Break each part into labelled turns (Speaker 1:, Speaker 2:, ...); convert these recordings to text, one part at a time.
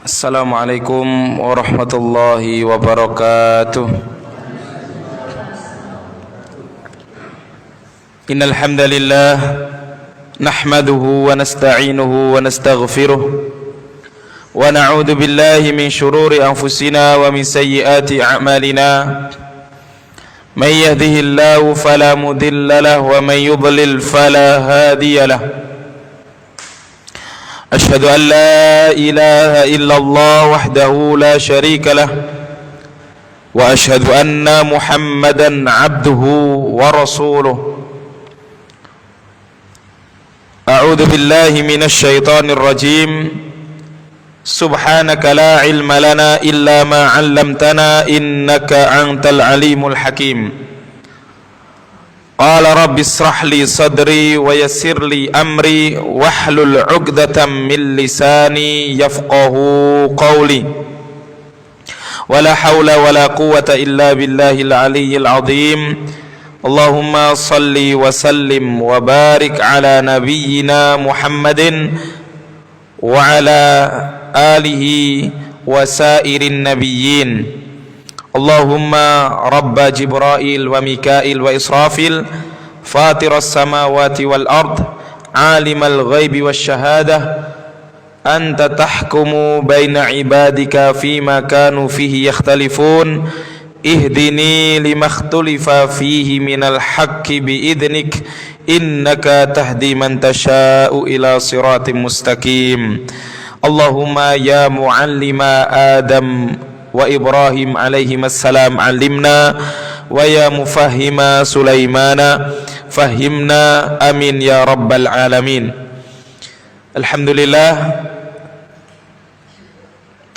Speaker 1: Assalamualaikum warahmatullahi wabarakatuh. Innal hamdalillah nahmaduhu wa nasta'inuhu wa nastaghfiruh wa na'udzu billahi min shururi anfusina wa min sayyiati a'malina. May yahdihillahu fala mudilla lahu wa may yudlil fala hadiya lahu. أشهد أن لا إله إلا الله وحده لا شريك له وأشهد أن محمدا عبده ورسوله أعوذ بالله من الشيطان الرجيم سبحانك لا علم لنا إلا ما علمتنا إنك أنت العليم الحكيم قال رب اشرح لي صدري ويسر لي أمري واحلل عقدة من لساني يفقه قولي ولا حول ولا قوة إلا بالله العلي العظيم اللهم صل وسلم وبارك على نبينا محمد وعلى آله وسائر النبيين اللهم رب جبرائيل وميكائيل وإسرافيل فاطر السماوات والأرض عالم الغيب والشهادة أنت تحكم بين عبادك فيما كانوا فيه يختلفون اهدني لما اختلف فيه من الحق بإذنك إنك تهدي من تشاء إلى صراط مستقيم اللهم يا معلم آدم wa Ibrahim alaihimassalam alimna wa ya mufahhima Sulaimana fahimna amin ya rabbal alamin. Alhamdulillah,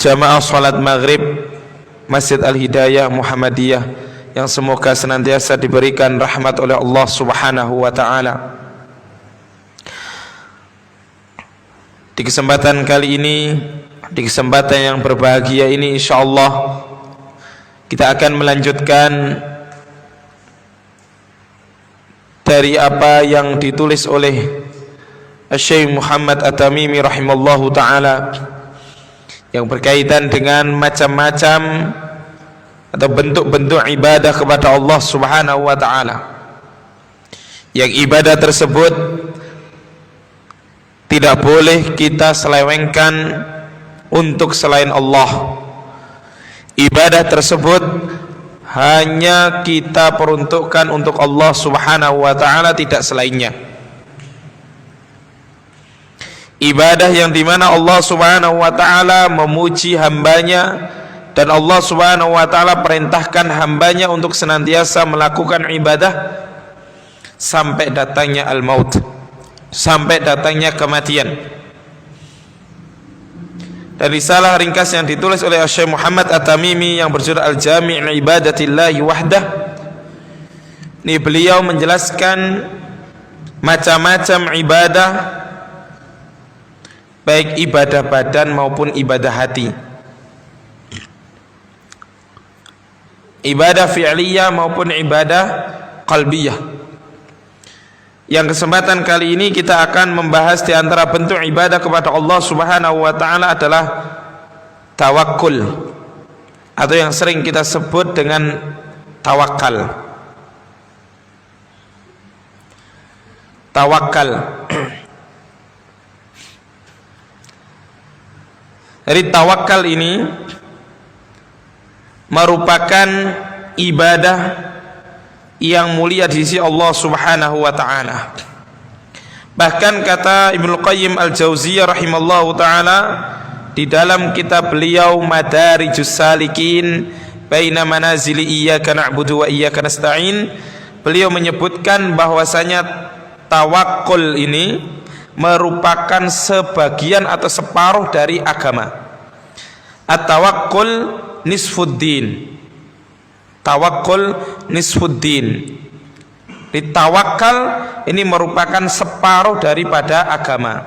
Speaker 1: jamaah salat maghrib Masjid Al-Hidayah Muhammadiyah yang semoga senantiasa diberikan rahmat oleh Allah Subhanahu wa taala. Di kesempatan kali ini, di kesempatan yang berbahagia ini, insyaallah kita akan melanjutkan dari apa yang ditulis oleh Syekh Muhammad At-Tamimi rahimallahu taala yang berkaitan dengan macam-macam atau bentuk-bentuk ibadah kepada Allah Subhanahu wa taala, yang ibadah tersebut tidak boleh kita selewengkan untuk selain Allah. Ibadah tersebut hanya kita peruntukkan untuk Allah Subhanahu wa taala, tidak selainnya. Ibadah yang dimana Allah Subhanahu wa taala memuji hambanya, dan Allah Subhanahu wa taala perintahkan hambanya untuk senantiasa melakukan ibadah sampai datangnya al-maut, sampai datangnya kematian. Dan risalah ringkas yang ditulis oleh Syekh Muhammad At-Tamimi yang berjudul Al-Jami' Ibadatillahi Wahdah, ini beliau menjelaskan macam-macam ibadah, baik ibadah badan maupun ibadah hati, ibadah fi'liyah maupun ibadah qalbiyah. Yang kesempatan kali ini kita akan membahas di antara bentuk ibadah kepada Allah Subhanahu wa taala adalah tawakkul, atau yang sering kita sebut dengan tawakal. Tawakal. Jadi tawakal ini merupakan ibadah yang mulia di sisi Allah Subhanahu wa taala. Bahkan kata Ibnu Qayyim Al-Jauziyah rahimallahu taala di dalam kitab beliau Madarijus Salikin Baina Manazili Iyyaka Na'budu wa Iyyaka Nasta'in, beliau menyebutkan bahwasanya tawakkul ini merupakan sebagian atau separuh dari agama. At-tawakkul nisfuddin. Tawakkul nisfuddin. Tawakal ini merupakan separuh daripada agama.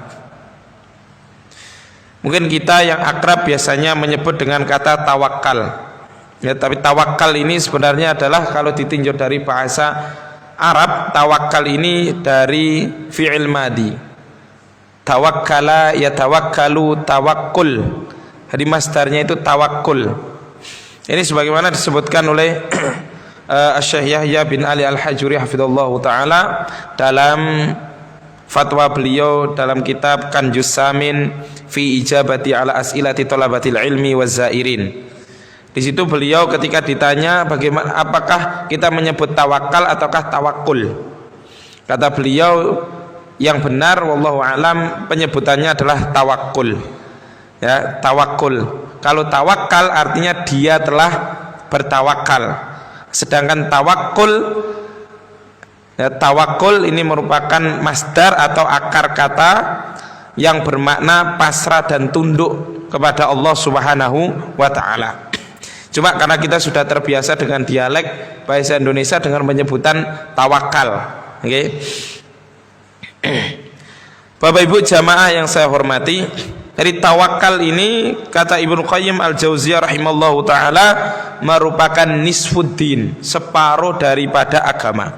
Speaker 1: Mungkin kita yang akrab biasanya menyebut dengan kata tawakal. Ya, tapi tawakal ini sebenarnya adalah kalau ditinjau dari bahasa Arab, tawakal ini dari fi'il madi. Tawakkala yatawakkalu tawakkul. Jadi masdarnya itu tawakkul. Ini sebagaimana disebutkan oleh Syekh Yahya bin Ali Al-Hajuri hafizallahu taala dalam fatwa beliau dalam kitab Kanjus Samin fi ijabati ala as'ilati thalabatil ilmi waz-zairin. Di situ beliau ketika ditanya bagaimana apakah kita menyebut tawakal ataukah tawakkul, kata beliau yang benar wallahu alam penyebutannya adalah tawakkul. Ya, tawakkul. Kalau tawakal artinya dia telah bertawakal. Sedangkan tawakkul, ya, tawakkul ini merupakan masdar atau akar kata yang bermakna pasrah dan tunduk kepada Allah Subhanahu wa taala. Cuma karena kita sudah terbiasa dengan dialek bahasa Indonesia dengan penyebutan tawakal. Oke. Bapak Ibu jamaah yang saya hormati, dari tawakal ini kata Ibnu Qayyim Al-Jauziyah rahimallahu taala merupakan nisfuddin, separuh daripada agama.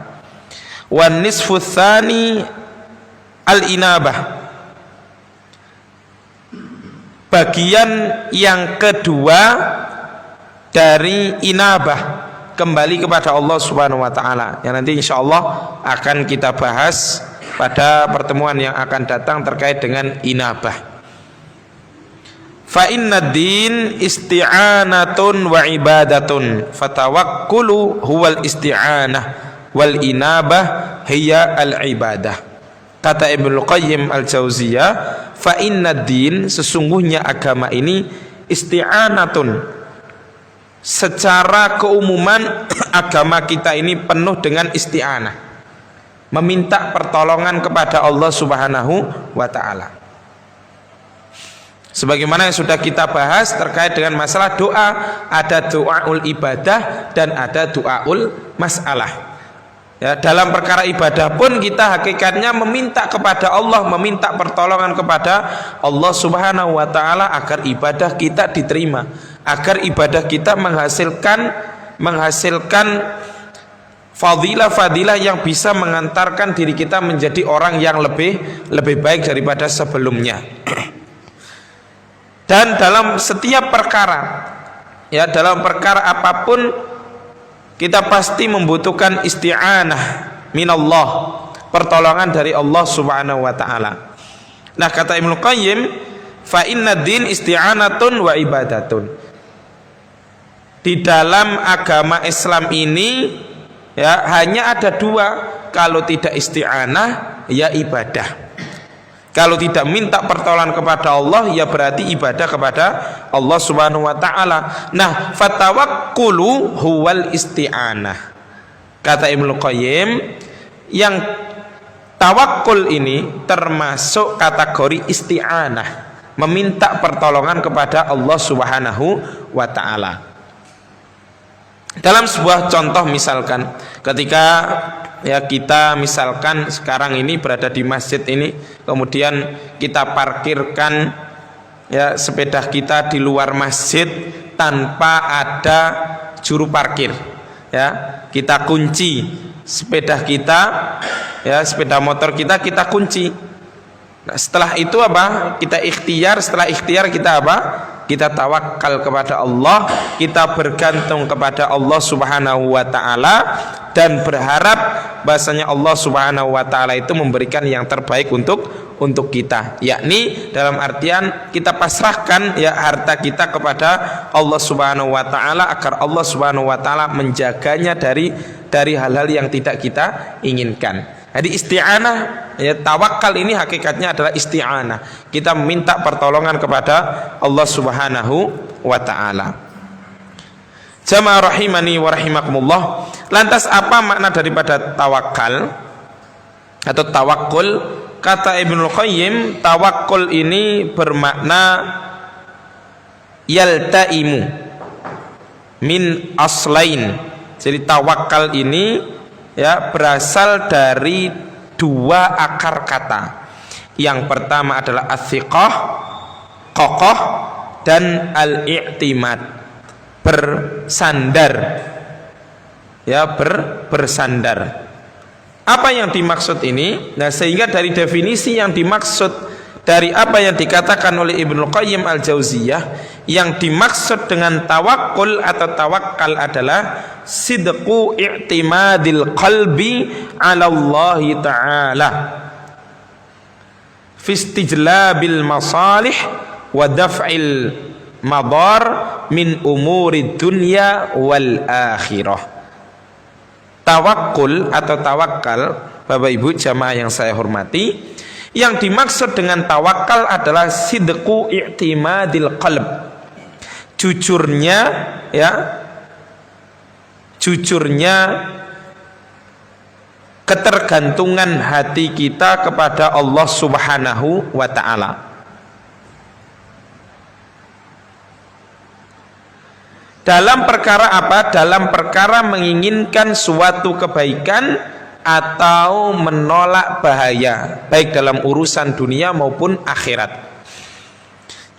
Speaker 1: Wan nisfu tsani al-inabah. Bagian yang kedua dari inabah, kembali kepada Allah Subhanahu wa taala. Yang nanti insyaallah akan kita bahas pada pertemuan yang akan datang terkait dengan inabah. Fa inna din isti'anatun wa ibadatun fatawakkulu huwal isti'anah wal inabah hiya al ibadah. Kata Ibnu Qayyim Al-Jauziyah, fa inna din, sesungguhnya agama ini isti'anatun, secara keumuman agama kita ini penuh dengan isti'anah, meminta pertolongan kepada Allah Subhanahu wa taala. Sebagaimana yang sudah kita bahas terkait dengan masalah doa, ada doaul ibadah dan ada doaul masalah. Ya, dalam perkara ibadah pun kita hakikatnya meminta kepada Allah, meminta pertolongan kepada Allah Subhanahu wa taala agar ibadah kita diterima, agar ibadah kita menghasilkan fadilah-fadilah yang bisa mengantarkan diri kita menjadi orang yang lebih baik daripada sebelumnya. Dan dalam setiap perkara, ya, dalam perkara apapun kita pasti membutuhkan isti'anah minallah, pertolongan dari Allah Subhanahu wa taala. Nah, kata Ibnu Qayyim, fa inna din isti'anatun wa ibadatun. Di dalam agama Islam ini, ya, hanya ada dua, kalau tidak isti'anah ya ibadah. Kalau tidak minta pertolongan kepada Allah ya berarti ibadah kepada Allah Subhanahu wa taala. Nah, fatawakkulu huwal isti'anah. Kata Ibnu Qayyim, yang tawakkul ini termasuk kategori isti'anah, meminta pertolongan kepada Allah Subhanahu wa taala. Dalam sebuah contoh misalkan ketika ya kita misalkan sekarang ini berada di masjid ini, kemudian kita parkirkan ya sepeda kita di luar masjid tanpa ada juru parkir, ya kita kunci sepeda kita, ya sepeda motor kita kunci. Nah, setelah itu apa? Kita ikhtiar, setelah ikhtiar kita apa? Kita tawakal kepada Allah, kita bergantung kepada Allah Subhanahu wa taala dan berharap bahasanya Allah Subhanahu wa taala itu memberikan yang terbaik untuk kita, yakni dalam artian kita pasrahkan ya harta kita kepada Allah Subhanahu wa taala agar Allah Subhanahu wa taala menjaganya dari hal-hal yang tidak kita inginkan. Jadi isti'anah, ya, tawakal ini hakikatnya adalah isti'anah. Kita meminta pertolongan kepada Allah Subhanahu wa taala. Jamaah rahimani wa rahimakumullah. Lantas apa makna daripada tawakal atau tawakkul? Kata Ibnu Qayyim, tawakkul ini bermakna yaltaimu min aslain. Jadi tawakal ini ya berasal dari dua akar kata. Yang pertama adalah as-siqah, kokoh, dan al-i'timad, bersandar. Ya, bersandar. Apa yang dimaksud ini? Nah, sehingga dari definisi yang dimaksud dari apa yang dikatakan oleh Ibnu Qayyim al-Jauziyah, yang dimaksud dengan tawakul atau tawakal adalah sidqu i'timadil qalbi 'ala Allah Ta'ala fi istijlabil masalih wa daf'il madar min umuri dunya wal akhirah. Tawakul atau tawakal, Bapak Ibu jamaah yang saya hormati, yang dimaksud dengan tawakal adalah sidqu i'timadil qalb, jujurnya, ya, jujurnya ketergantungan hati kita kepada Allah Subhanahu wa Ta'ala. Dalam perkara apa? Dalam perkara menginginkan suatu kebaikan atau menolak bahaya, baik dalam urusan dunia maupun akhirat.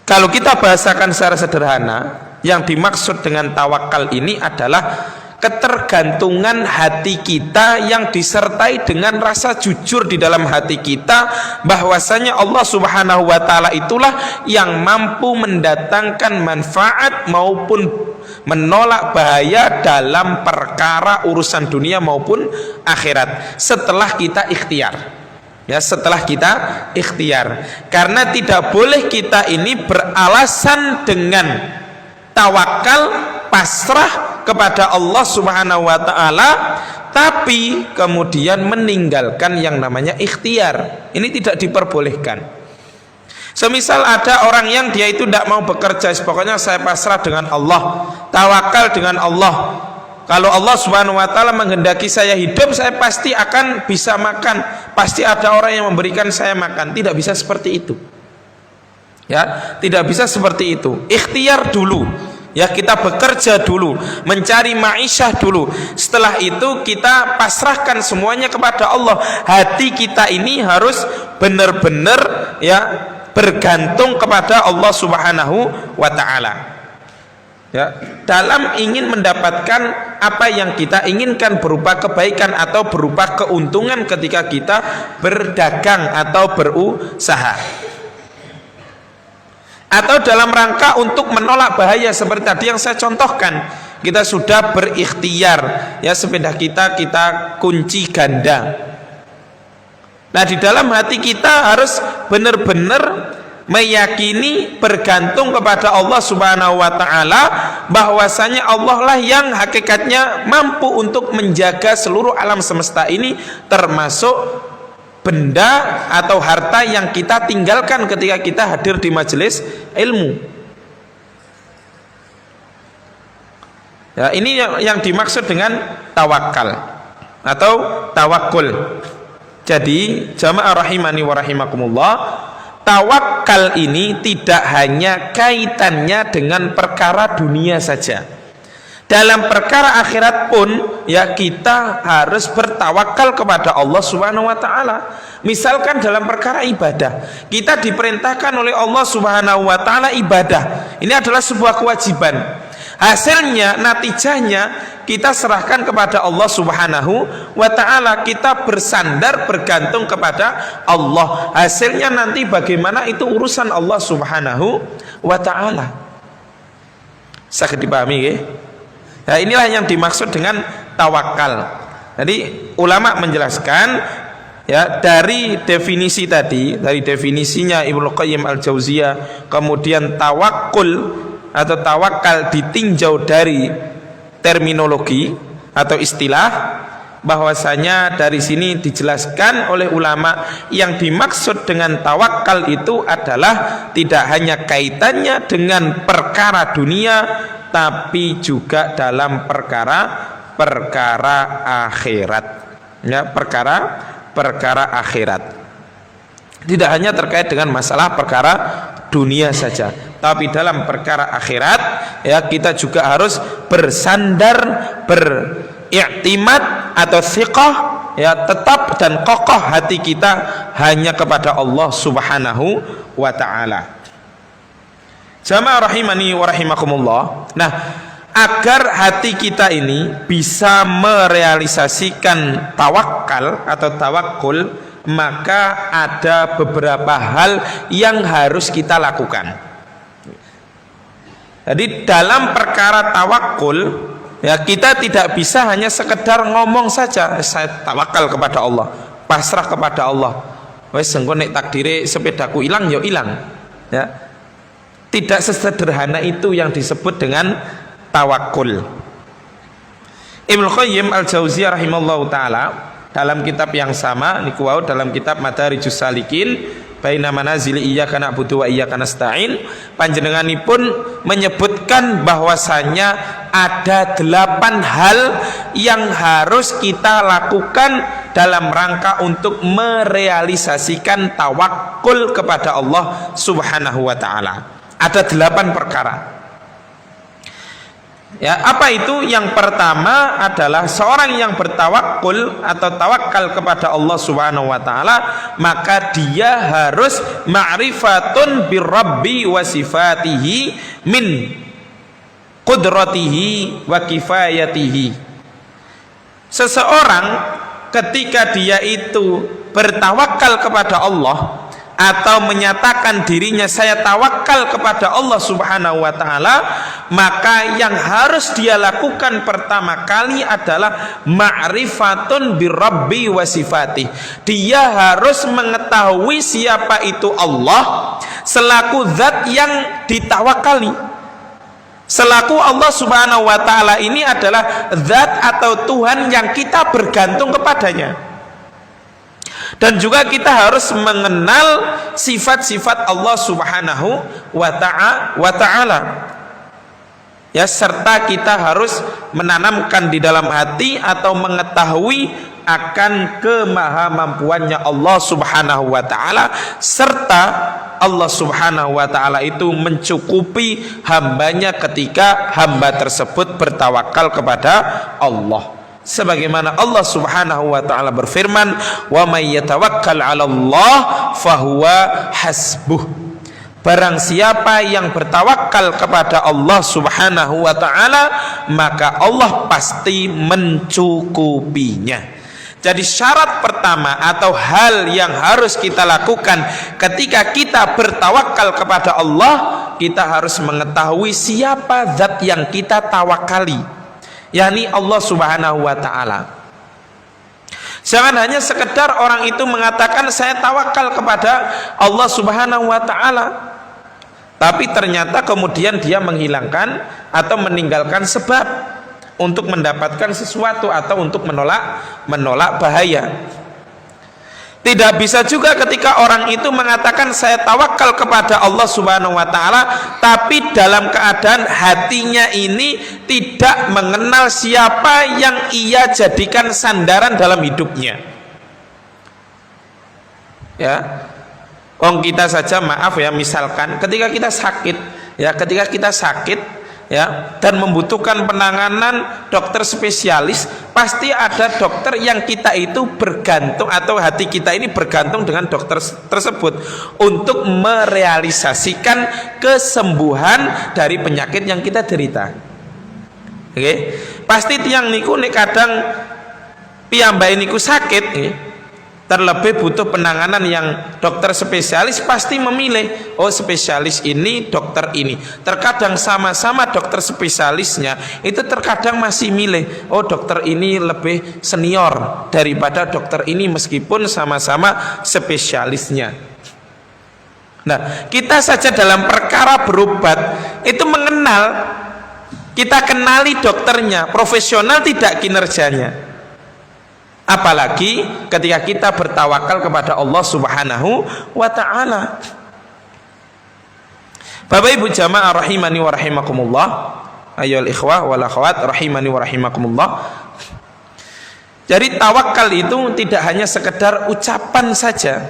Speaker 1: Kalau kita bahasakan secara sederhana, yang dimaksud dengan tawakal ini adalah ketergantungan hati kita yang disertai dengan rasa jujur di dalam hati kita bahwasanya Allah Subhanahu wa Ta'ala itulah yang mampu mendatangkan manfaat maupun menolak bahaya dalam perkara urusan dunia maupun akhirat setelah kita ikhtiar. Ya, setelah kita ikhtiar. Karena tidak boleh kita ini beralasan dengan tawakal, pasrah kepada Allah Subhanahu wa Ta'ala, tapi kemudian meninggalkan yang namanya ikhtiar. Ini tidak diperbolehkan. Semisal ada orang yang dia itu tidak mau bekerja, pokoknya saya pasrah dengan Allah, tawakal dengan Allah. Kalau Allah Subhanahu wa Ta'ala menghendaki saya hidup, saya pasti akan bisa makan, pasti ada orang yang memberikan saya makan. Tidak bisa seperti itu. Ya, tidak bisa seperti itu. Ikhtiar dulu. Ya, kita bekerja dulu, mencari ma'isyah dulu. Setelah itu kita pasrahkan semuanya kepada Allah. Hati kita ini harus benar-benar, ya, bergantung kepada Allah Subhanahu wa Ta'ala. Ya, dalam ingin mendapatkan apa yang kita inginkan berupa kebaikan atau berupa keuntungan ketika kita berdagang atau berusaha. Atau dalam rangka untuk menolak bahaya seperti tadi yang saya contohkan, kita sudah berikhtiar, ya, sepeda kita kunci ganda. Nah, di dalam hati kita harus benar-benar meyakini, bergantung kepada Allah Subhanahu wa Ta'ala bahwasanya Allah lah yang hakikatnya mampu untuk menjaga seluruh alam semesta ini, termasuk benda atau harta yang kita tinggalkan ketika kita hadir di majelis ilmu. Ya, ini yang dimaksud dengan tawakal atau tawakul. Jadi jamaah rahimani wa rahimakumullah, tawakal ini tidak hanya kaitannya dengan perkara dunia saja. Dalam perkara akhirat pun, ya, kita harus bertawakal kepada Allah Subhanahu wa Ta'ala. Misalkan dalam perkara ibadah, kita diperintahkan oleh Allah Subhanahu wa Ta'ala ibadah. Ini adalah sebuah kewajiban. Hasilnya, natijahnya kita serahkan kepada Allah Subhanahu wa Ta'ala. Kita bersandar, bergantung kepada Allah. Hasilnya nanti bagaimana itu urusan Allah Subhanahu wa Ta'ala. Sakit dipahami, ya? Nah, inilah yang dimaksud dengan tawakal. Jadi ulama menjelaskan, ya, dari definisi tadi, dari definisinya Ibnu Qayyim al-Jauziyah, kemudian tawakul atau tawakal ditinjau dari terminologi atau istilah, bahwasanya dari sini dijelaskan oleh ulama yang dimaksud dengan tawakal itu adalah tidak hanya kaitannya dengan perkara dunia, tapi juga dalam perkara akhirat. Ya, perkara akhirat. Tidak hanya terkait dengan masalah perkara dunia saja, tapi dalam perkara akhirat, ya, kita juga harus bersandar, beriktimat atau thiqah, ya, tetap dan kokoh hati kita hanya kepada Allah Subhanahu wa taala. Jamaah rahimani wa rahimakumullah. Nah, agar hati kita ini bisa merealisasikan tawakal atau tawakul, maka ada beberapa hal yang harus kita lakukan. Jadi dalam perkara tawakul, ya, kita tidak bisa hanya sekedar ngomong saja saya tawakal kepada Allah, pasrah kepada Allah. Wes engko nek takdire sepedaku hilang ya hilang. Ya. Tidak sesederhana itu yang disebut dengan tawakul. Ibnu Qayyim Al-Jauziyah rahimallahu taala dalam kitab yang sama niku wau, dalam kitab Madarijus Salikin baina manazil iyyaka na'budu wa iyyaka nasta'in, panjenenganipun menyebutkan bahwasanya ada 8 hal yang harus kita lakukan dalam rangka untuk merealisasikan tawakul kepada Allah Subhanahu wa taala. Ada 8 perkara. Ya, apa itu? Yang pertama adalah seorang yang bertawakul atau tawakal kepada Allah Subhanahu wa taala, maka dia harus ma'rifatun birrabbi wa sifatihi min qudratihi wa kifayatihi. Seseorang ketika dia itu bertawakal kepada Allah atau menyatakan dirinya saya tawakal kepada Allah Subhanahu wa taala, maka yang harus dia lakukan pertama kali adalah ma'rifatun birrabbi wa sifati. Dia harus mengetahui siapa itu Allah selaku zat yang ditawakali. Selaku Allah Subhanahu wa taala ini adalah zat atau Tuhan yang kita bergantung kepadanya. Dan juga kita harus mengenal sifat-sifat Allah Subhanahu wa ta'ala, ya, serta kita harus menanamkan di dalam hati atau mengetahui akan kemahamampuannya Allah Subhanahu wa ta'ala, serta Allah Subhanahu wa ta'ala itu mencukupi hambanya ketika hamba tersebut bertawakal kepada Allah. Sebagaimana Allah Subhanahu wa taala berfirman, "Wa may yatawakkal 'ala Allah fahuwa hasbuh." Barang siapa yang bertawakal kepada Allah Subhanahu wa taala, maka Allah pasti mencukupinya. Jadi syarat pertama atau hal yang harus kita lakukan ketika kita bertawakal kepada Allah, kita harus mengetahui siapa zat yang kita tawakali, yakni Allah Subhanahu wa ta'ala. Jangan hanya sekedar orang itu mengatakan saya tawakal kepada Allah Subhanahu wa ta'ala, tapi ternyata kemudian dia menghilangkan atau meninggalkan sebab untuk mendapatkan sesuatu atau untuk menolak bahaya. Tidak bisa juga ketika orang itu mengatakan saya tawakal kepada Allah Subhanahu wa taala, tapi dalam keadaan hatinya ini tidak mengenal siapa yang ia jadikan sandaran dalam hidupnya. Ya. Kita saja, maaf ya, misalkan ketika kita sakit, ya, dan membutuhkan penanganan dokter spesialis, pasti ada dokter yang kita itu bergantung atau hati kita ini bergantung dengan dokter tersebut untuk merealisasikan kesembuhan dari penyakit yang kita derita. Oke, pasti tiang niku nek kadang piyambake niku sakit, terlebih butuh penanganan yang dokter spesialis, pasti memilih spesialis ini, dokter ini. Terkadang sama-sama dokter spesialisnya itu terkadang masih milih dokter ini lebih senior daripada dokter ini meskipun sama-sama spesialisnya. Nah, kita saja dalam perkara berobat itu mengenal, kita kenali dokternya, profesional tidak kinerjanya. Apalagi ketika kita bertawakal kepada Allah Subhanahu wa ta'ala. Bapak Ibu jamaah rahimani wa rahimakumullah, ayyuhal ikhwah wal akhwat rahimani wa rahimakumullah. Jadi tawakal itu tidak hanya sekedar ucapan saja,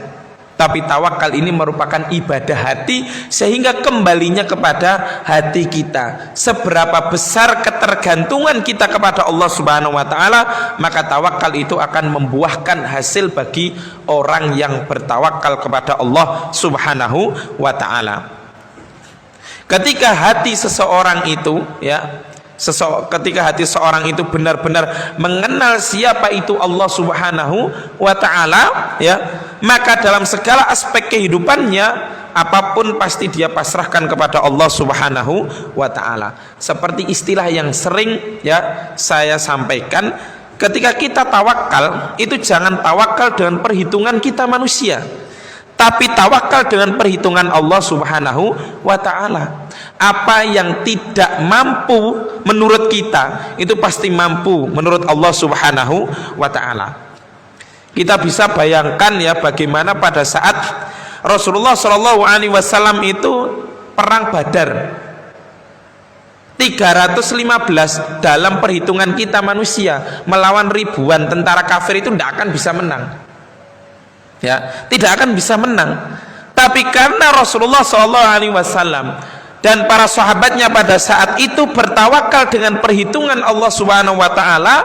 Speaker 1: Tapi tawakal ini merupakan ibadah hati, sehingga kembalinya kepada hati kita. Seberapa besar ketergantungan kita kepada Allah Subhanahu wa taala, maka tawakal itu akan membuahkan hasil bagi orang yang bertawakal kepada Allah Subhanahu wa taala. Ketika hati seseorang itu ketika hati seorang itu benar-benar mengenal siapa itu Allah Subhanahu wa taala, maka dalam segala aspek kehidupannya, apapun pasti dia pasrahkan kepada Allah Subhanahu wa taala. Seperti istilah yang sering saya sampaikan, ketika kita tawakal itu jangan tawakal dengan perhitungan kita manusia, tapi tawakal dengan perhitungan Allah Subhanahu wa taala. Apa yang tidak mampu menurut kita, itu pasti mampu menurut Allah Subhanahu wa taala. Kita bisa bayangkan bagaimana pada saat Rasulullah Shallallahu alaihi wasallam itu perang Badar 315, dalam perhitungan kita manusia melawan ribuan tentara kafir itu tidak akan bisa menang. Tidak akan bisa menang. Tapi karena Rasulullah Shallallahu alaihi wasallam dan para sahabatnya pada saat itu bertawakal dengan perhitungan Allah Subhanahu wa taala,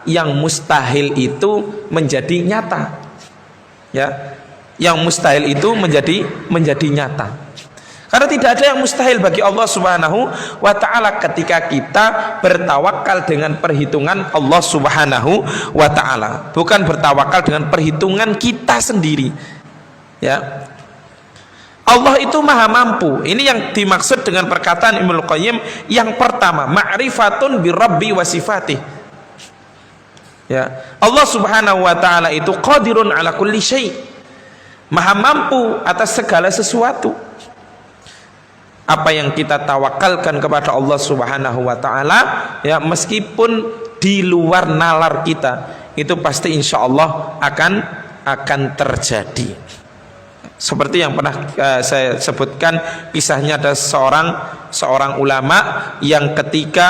Speaker 1: yang mustahil itu menjadi nyata. Yang mustahil itu menjadi nyata. Karena tidak ada yang mustahil bagi Allah Subhanahu wa taala ketika kita bertawakal dengan perhitungan Allah Subhanahu wa taala, bukan bertawakal dengan perhitungan kita sendiri. Allah itu maha mampu. Ini yang dimaksud dengan perkataan Ibnu Qayyim yang pertama, ma'rifatun bi rabbi wa sifatih. Allah Subhanahu wa taala itu qadirun ala kulli syai', maha mampu atas segala sesuatu. Apa yang kita tawakalkan kepada Allah Subhanahu wa taala, meskipun di luar nalar kita, itu pasti insya Allah akan terjadi. Seperti yang pernah saya sebutkan, kisahnya ada seorang ulama yang ketika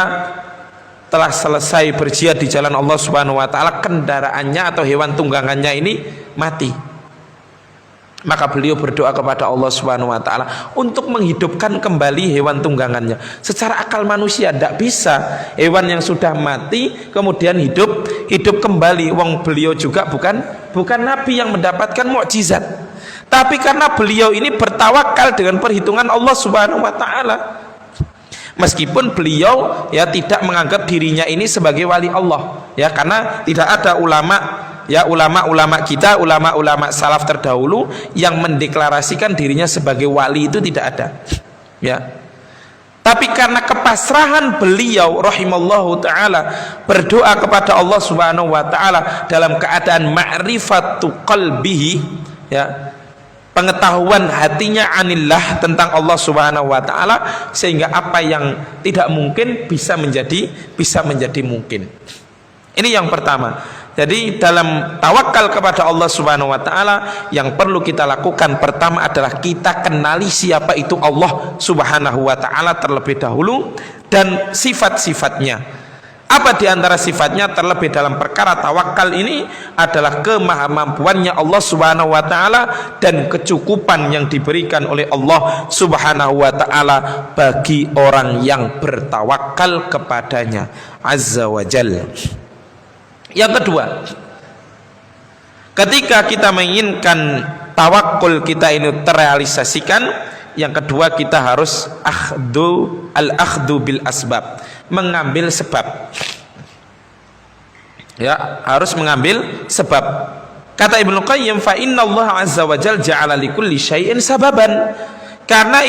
Speaker 1: telah selesai berjihad di jalan Allah Subhanahu wa taala, kendaraannya atau hewan tunggangannya ini mati. Maka beliau berdoa kepada Allah Subhanahu wa taala untuk menghidupkan kembali hewan tunggangannya. Secara akal manusia tidak bisa hewan yang sudah mati kemudian hidup kembali. Wong beliau juga bukan nabi yang mendapatkan mukjizat. Tapi karena beliau ini bertawakal dengan perhitungan Allah Subhanahu wa taala, meskipun beliau tidak menganggap dirinya ini sebagai wali Allah, karena tidak ada ulama kita, ulama salaf terdahulu yang mendeklarasikan dirinya sebagai wali, itu tidak ada. Tapi karena kepasrahan beliau rahimallahu taala berdoa kepada Allah Subhanahu wa taala dalam keadaan ma'rifatu qalbihi, pengetahuan hatinya anillah, tentang Allah Subhanahu wa taala, sehingga apa yang tidak mungkin bisa menjadi mungkin. Ini yang pertama. Jadi dalam tawakal kepada Allah Subhanahu wa taala, yang perlu kita lakukan pertama adalah kita kenali siapa itu Allah Subhanahu wa taala terlebih dahulu, dan sifat-sifatnya. Apa diantara sifatnya? Terlebih dalam perkara tawakal ini adalah kemahamampuannya Allah Subhanahu wa taala dan kecukupan yang diberikan oleh Allah Subhanahu wa taala bagi orang yang bertawakal kepadanya azza wa jalla. Yang kedua, ketika kita menginginkan tawakul kita ini terrealisasikan, yang kedua kita harus al-akhdhu bil asbab, mengambil sebab. Harus mengambil sebab. Kata Ibnu Qayyim, fa innallaha azza wa jalla ja'ala likulli syai'in sababan. Karena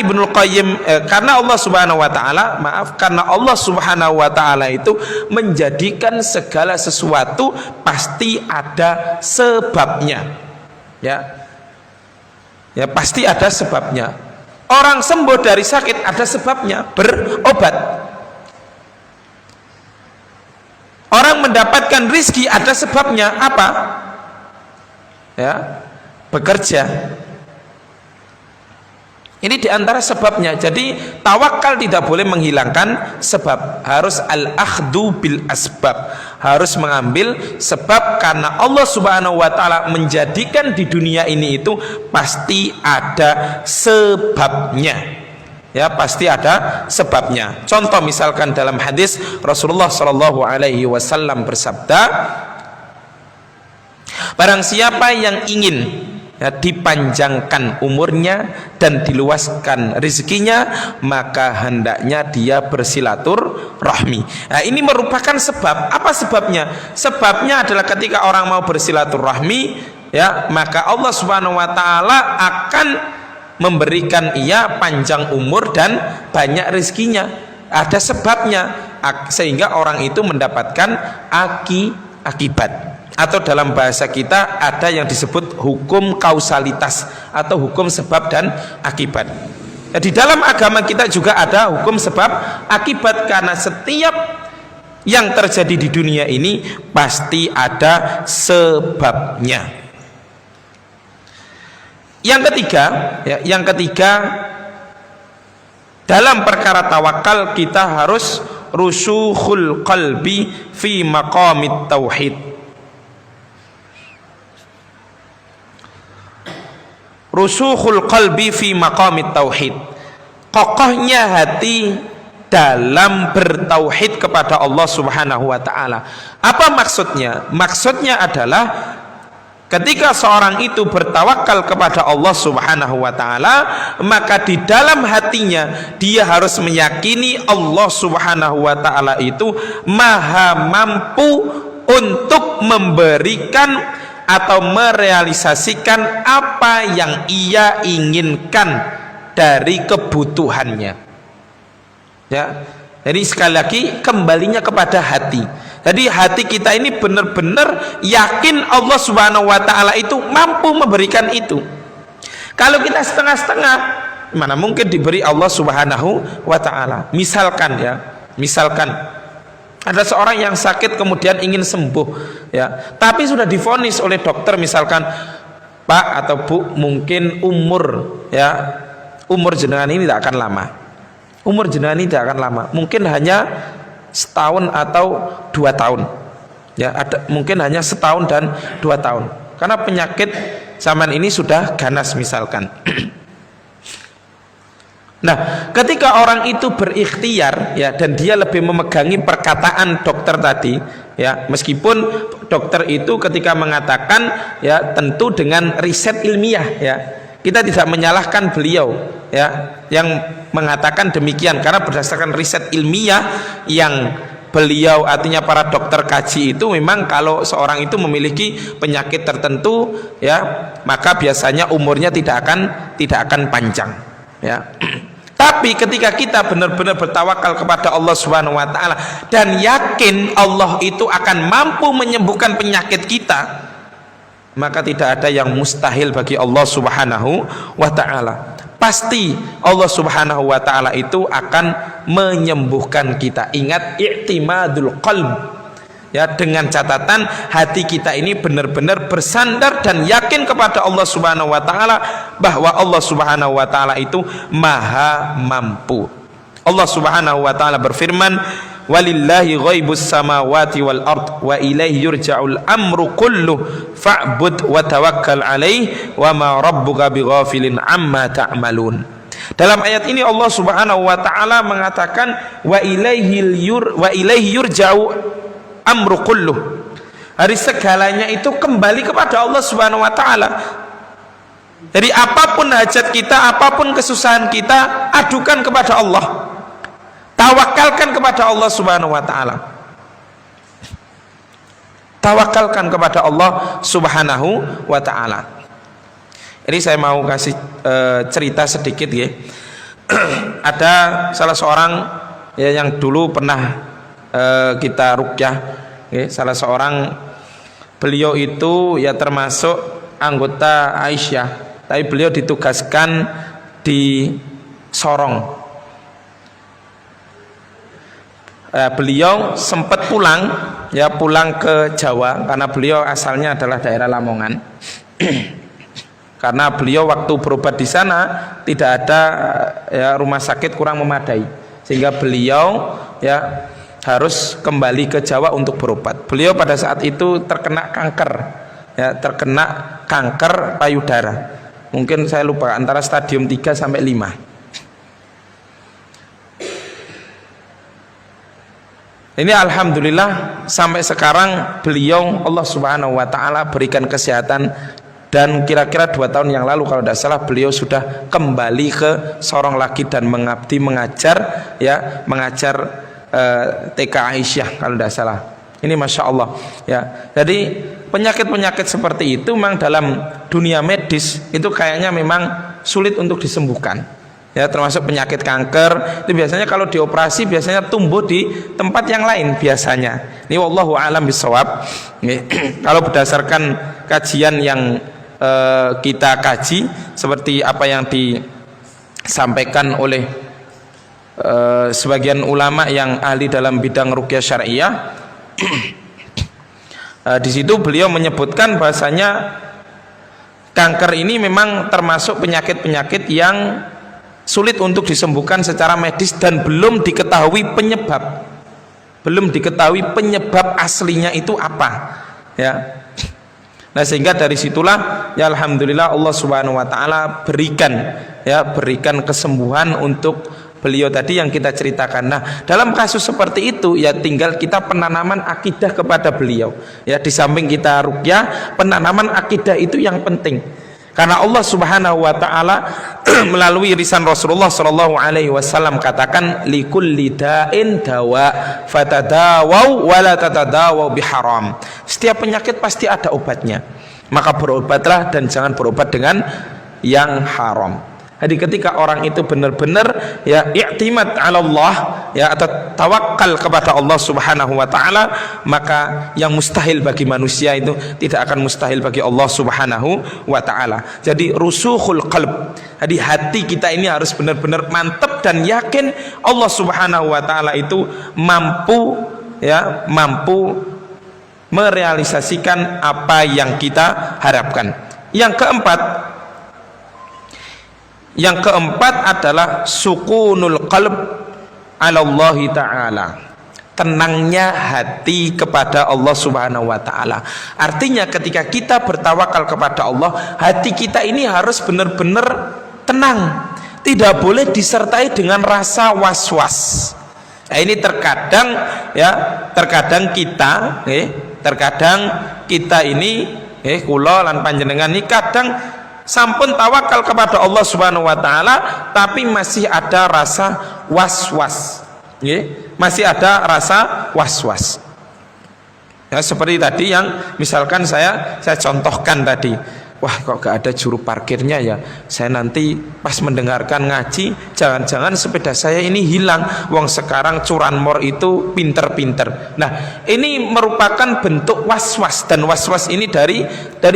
Speaker 1: karena Allah Subhanahu wa taala, karena Allah Subhanahu wa taala itu menjadikan segala sesuatu pasti ada sebabnya. Pasti ada sebabnya. Orang sembuh dari sakit ada sebabnya, berobat. Orang mendapatkan rizki ada sebabnya, apa? Bekerja. Ini diantara sebabnya. Jadi tawakal tidak boleh menghilangkan sebab, harus al-akhdhu bil asbab, harus mengambil sebab, karena Allah Subhanahu wa taala menjadikan di dunia ini itu pasti ada sebabnya. Ya, pasti ada sebabnya. Contoh misalkan dalam hadis Rasulullah Shallallahu alaihi wasallam bersabda, barang siapa yang ingin dipanjangkan umurnya dan diluaskan rezekinya, maka hendaknya dia bersilaturahmi. Nah, ini merupakan sebab. Apa sebabnya? Sebabnya adalah ketika orang mau bersilaturahmi, ya, maka Allah Subhanahu wa taala akan memberikan ia panjang umur dan banyak rezekinya. Ada sebabnya, sehingga orang itu mendapatkan akibat. Atau dalam bahasa kita ada yang disebut hukum kausalitas atau hukum sebab dan akibat. Di dalam agama kita juga ada hukum sebab akibat, karena setiap yang terjadi di dunia ini pasti ada sebabnya. Yang ketiga, dalam perkara tawakal kita harus rusukhul qalbi fi maqamit tauhid. Rusukhul qalbi fi maqamit tauhid, kokohnya hati dalam bertauhid kepada Allah Subhanahu wa taala. Apa maksudnya? Maksudnya adalah ketika seorang itu bertawakal kepada Allah Subhanahu wa taala, maka di dalam hatinya dia harus meyakini Allah Subhanahu wa taala itu maha mampu untuk memberikan atau merealisasikan apa yang ia inginkan dari kebutuhannya. Ya, jadi sekali lagi kembalinya kepada hati. Jadi hati kita ini benar-benar yakin Allah Subhanahu wa taala itu mampu memberikan itu. Kalau kita setengah-setengah, mana mungkin diberi Allah Subhanahu wa taala. Misalkan ada seorang yang sakit kemudian ingin sembuh, ya, tapi sudah divonis oleh dokter misalkan, Pak atau Bu, mungkin umur jenengan ini tidak akan lama. Umur jenengan ini tidak akan lama. Mungkin hanya setahun atau 2 tahun. Ya, mungkin hanya setahun dan 2 tahun. Karena penyakit zaman ini sudah ganas misalkan. Nah, ketika orang itu berikhtiar, ya, dan dia lebih memegangi perkataan dokter tadi, ya, meskipun dokter itu ketika mengatakan, ya, tentu dengan riset ilmiah, ya, kita tidak menyalahkan beliau, ya, yang mengatakan demikian, karena berdasarkan riset ilmiah yang beliau, artinya para dokter kaji itu, memang kalau seorang itu memiliki penyakit tertentu, ya, maka biasanya umurnya tidak akan panjang, ya. Tapi ketika kita benar-benar bertawakal kepada Allah Subhanahu wa taala dan yakin Allah itu akan mampu menyembuhkan penyakit kita, maka tidak ada yang mustahil bagi Allah Subhanahu wa taala. Pasti Allah Subhanahu wa taala itu akan menyembuhkan kita. Ingat, i'timadul qalb. Ya, dengan catatan hati kita ini benar-benar bersandar dan yakin kepada Allah Subhanahu wa taala bahwa Allah Subhanahu wa taala itu maha mampu. Allah Subhanahu wa taala berfirman, walillahi ghaibus samawati wal ard wa ilaihi yurja'ul amru kulluh fa'bud wa tawakkal alaihi wa ma rabbuka bighafilin amma ta'malun. Dalam ayat ini Allah Subhanahu wa taala mengatakan wa ilaihi yurja'u amru kulluh, hari segalanya itu kembali kepada Allah Subhanahu wa taala. Jadi apapun hajat kita, apapun kesusahan kita, adukan kepada Allah, tawakalkan kepada Allah Subhanahu wa taala, tawakalkan kepada Allah Subhanahu wa taala. Ini saya mau kasih cerita sedikit, ya. Ada salah seorang, ya, yang dulu pernah kita ruqyah, ya, salah seorang, beliau itu ya termasuk anggota Aisyah, tapi beliau ditugaskan di Sorong. Beliau sempat pulang ke Jawa karena beliau asalnya adalah daerah Lamongan. karena beliau waktu berobat di sana tidak ada ya, rumah sakit kurang memadai, sehingga beliau ya harus kembali ke Jawa untuk berobat. Beliau pada saat itu terkena kanker, ya, terkena kanker payudara. Mungkin saya lupa antara stadium 3 sampai 5. Ini alhamdulillah sampai sekarang beliau Allah Subhanahu wa taala berikan kesehatan, dan kira-kira 2 tahun yang lalu kalau tidak salah beliau sudah kembali ke Sorong lagi dan mengabdi mengajar, ya, mengajar TK Aisyah kalau tidak salah. Ini Masya Allah, ya. Jadi penyakit-penyakit seperti itu memang dalam dunia medis itu kayaknya memang sulit untuk disembuhkan, ya, termasuk penyakit kanker itu biasanya kalau dioperasi biasanya tumbuh di tempat yang lain biasanya. Ini wallahu a'lam bishawab. Kalau berdasarkan kajian yang kita kaji seperti apa yang disampaikan oleh sebagian ulama yang ahli dalam bidang ruqyah syariah, di situ beliau menyebutkan bahasanya kanker ini memang termasuk penyakit-penyakit yang sulit untuk disembuhkan secara medis dan belum diketahui penyebab aslinya itu apa, ya. Nah, sehingga dari situlah ya alhamdulillah Allah Subhanahu wa taala berikan kesembuhan untuk beliau tadi yang kita ceritakan. Nah, dalam kasus seperti itu ya tinggal kita penanaman akidah kepada beliau. Ya, di samping kita ruqyah, penanaman akidah itu yang penting. Karena Allah Subhanahu wa taala melalui lisan Rasulullah sallallahu alaihi wasallam katakan likulli da'in dawa fatadawau wa la tatadawau biharam. Setiap penyakit pasti ada obatnya. Maka berobatlah dan jangan berobat dengan yang haram. Jadi ketika orang itu benar-benar ya i'timad 'ala Allah, ya, atau tawakal kepada Allah Subhanahu wa taala, maka yang mustahil bagi manusia itu tidak akan mustahil bagi Allah Subhanahu wa taala. Jadi rusukhul qalb. Jadi hati kita ini harus benar-benar mantap dan yakin Allah Subhanahu wa taala itu mampu merealisasikan apa yang kita harapkan. Yang keempat adalah sukunul qalb ala Allah ta'ala, tenangnya hati kepada Allah Subhanahu wa ta'ala. Artinya ketika kita bertawakal kepada Allah, hati kita ini harus benar-benar tenang, tidak boleh disertai dengan rasa was-was. Nah, ini terkadang kita ini kula lan panjenengan ini kadang sampun tawakal kepada Allah Subhanahu wa taala tapi masih ada rasa was-was, masih ada rasa was-was. Ya, seperti tadi yang misalkan saya contohkan tadi, wah kok gak ada juru parkirnya ya, saya nanti pas mendengarkan ngaji jangan-jangan sepeda saya ini hilang, wong sekarang curanmor itu pinter-pinter. Nah, ini merupakan bentuk was-was, dan was-was ini dari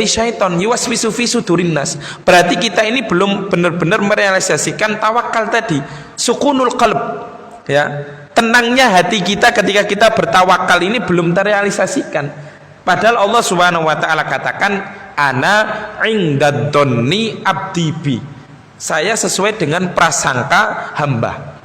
Speaker 1: syaitan, yuwaswisu fi sudurin nas. Berarti kita ini belum benar-benar merealisasikan tawakal tadi, sukunul qalb, ya, tenangnya hati kita ketika kita bertawakal ini belum terrealisasikan. Padahal Allah Subhanahu wa taala katakan ana indadonni abdibi, saya sesuai dengan prasangka hamba.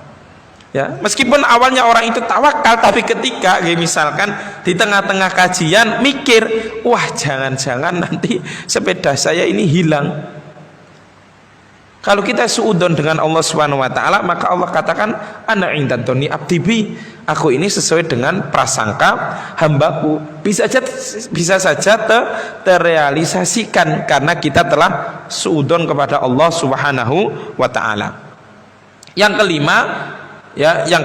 Speaker 1: Ya, meskipun awalnya orang itu tawakal, tapi ketika misalkan di tengah-tengah kajian mikir, wah jangan-jangan nanti sepeda saya ini hilang. Kalau kita suudon dengan Allah Subhanahu wa taala, maka Allah katakan ana indadonni abdibi, aku ini sesuai dengan prasangka hambaku. Bisa saja terrealisasikan karena kita telah suudon kepada Allah Subhanahu wa taala. Yang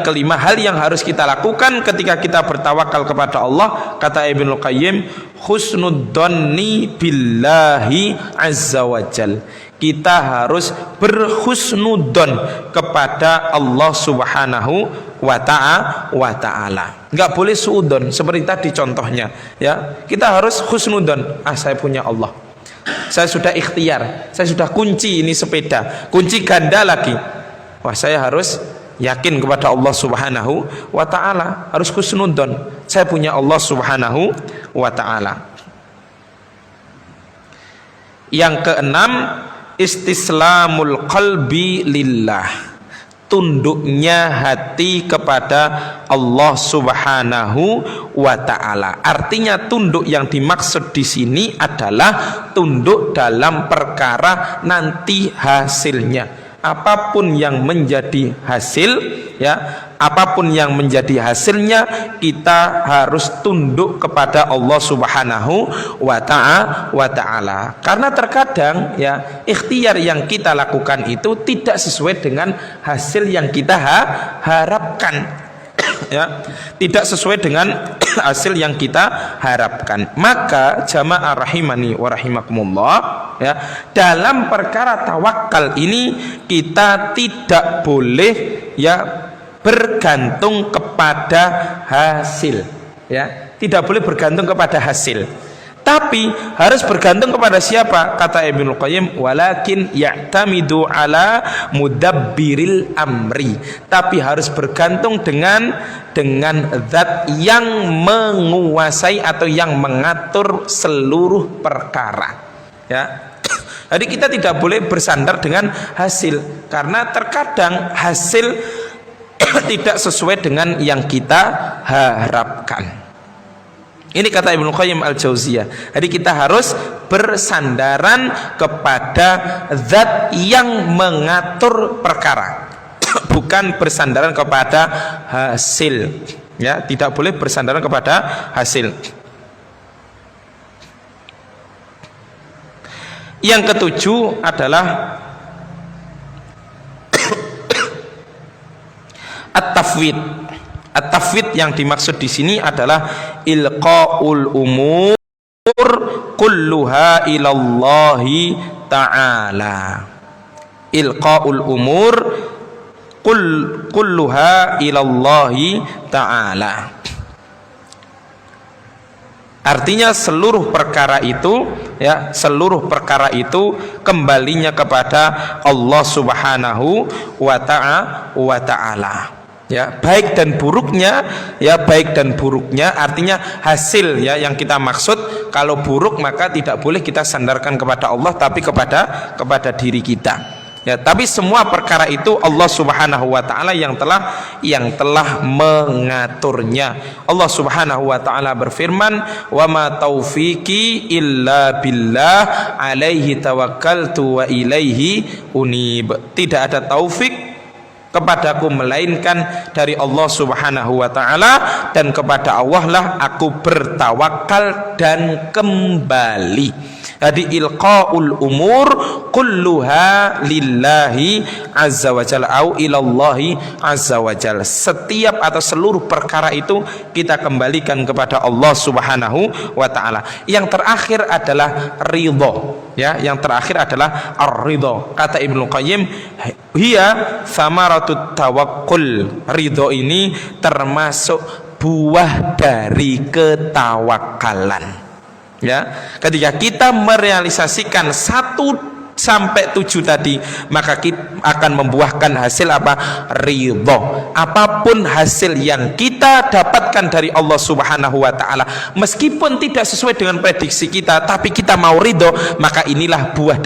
Speaker 1: kelima hal yang harus kita lakukan ketika kita bertawakal kepada Allah, kata Ibnu Qayyim, husnudzonni billahi azza wajal. Kita harus berhusnudzon kepada Allah Subhanahu wa ta'ala. Enggak boleh suudzon seperti tadi contohnya, ya. Kita harus husnudzon, saya punya Allah. Saya sudah ikhtiar, saya sudah kunci ini sepeda, kunci ganda lagi. Wah, saya harus yakin kepada Allah Subhanahu wa ta'ala, harus husnudzon, saya punya Allah Subhanahu wa ta'ala. Yang keenam, istislamul qalbi lillah, tunduknya hati kepada Allah Subhanahu wa taala. Artinya tunduk yang dimaksud di sini adalah tunduk dalam perkara nanti hasilnya. Apapun yang menjadi hasil, ya, apapun yang menjadi hasilnya, kita harus tunduk kepada Allah Subhanahu wa taala. Karena terkadang, ya, ikhtiar yang kita lakukan itu tidak sesuai dengan hasil yang kita harapkan. Ya, tidak sesuai dengan hasil yang kita harapkan. Maka jamaah rahimani wa rahimakumullah, ya, dalam perkara tawakal ini kita tidak boleh, ya, bergantung kepada hasil, ya, tidak boleh bergantung kepada hasil. Tapi harus bergantung kepada siapa? Kata Ibnul Qayyim, walakin ya'tamidu ala mudabbiril amri. Tapi harus bergantung dengan zat yang menguasai atau yang mengatur seluruh perkara. Ya. Jadi kita tidak boleh bersandar dengan hasil, karena terkadang hasil tidak sesuai dengan yang kita harapkan. Ini kata Ibnu Qayyim al-Jauziyah. Jadi kita harus bersandaran kepada zat yang mengatur perkara, bukan bersandaran kepada hasil. Ya, tidak boleh bersandaran kepada hasil. Yang ketujuh adalah at-tafwid. At-tafwid yang dimaksud di sini adalah ilqaul umur kulluha ilallahi ta'ala. Ilqaul umur kulluha ilallahi ta'ala. Artinya seluruh perkara itu, ya, seluruh perkara itu kembalinya kepada Allah Subhanahu wa ta'ala. Ya, baik dan buruknya, ya, baik dan buruknya artinya hasil, ya, yang kita maksud. Kalau buruk maka tidak boleh kita sandarkan kepada Allah, tapi kepada diri kita. Ya, tapi semua perkara itu Allah Subhanahu wa taala yang telah mengaturnya. Allah Subhanahu wa taala berfirman, "Wa ma taufiqi illa billah, alaihi tawakkaltu wa ilaihi unib." Tidak ada taufik kepadaku melainkan dari Allah Subhanahu wa taala, dan kepada Allah lah aku bertawakal dan kembali. Jadi ilqaul umur kulluha lillahi azza wa jalla au ilallahi azza wa jalla. Setiap atau seluruh perkara itu kita kembalikan kepada Allah Subhanahu wa taala. Yang terakhir adalah ridho, ya, yang terakhir adalah ar-ridho. Kata Ibnu Qayyim, hiya samaratut tawakkul. Ridho ini termasuk buah dari ketawakalan. Ya, ketika kita merealisasikan 1 sampai 7 tadi, maka kita akan membuahkan hasil apa? Ridho. Apapun hasil yang kita dapatkan dari Allah Subhanahu wa taala, meskipun tidak sesuai dengan prediksi kita, tapi kita mau ridho, maka inilah buah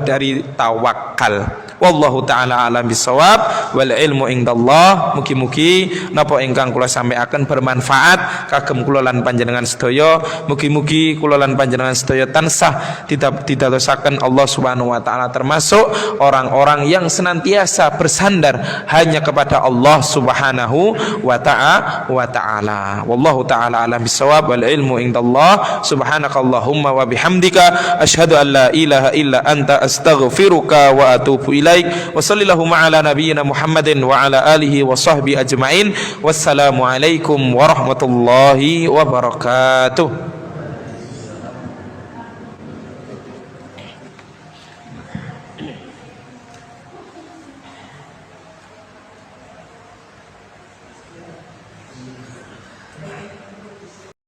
Speaker 1: dari tawakal. Wallahu ta'ala alam bisawab, wal ilmu indallah. Mugi-mugi napa ingkang kula sampaikan bermanfaat kagem kula lan panjenengan sedaya. Mugi-mugi kula lan panjenengan sedaya tansah didadosaken Allah Subhanahu wa taala termasuk orang-orang yang senantiasa bersandar hanya kepada Allah Subhanahu wa taala. Wallahu ta'ala alam bisawab, wal ilmu indallah. Subhanakallahumma wa bihamdika asyhadu an la ilaha illa anta astaghfiruka wa atubu ilaik. Wa sallallahu ala nabiyyina Muhammadin wa ala alihi wa sahbihi ajma'in. Wassalamu alaikum warahmatullahi wabarakatuh.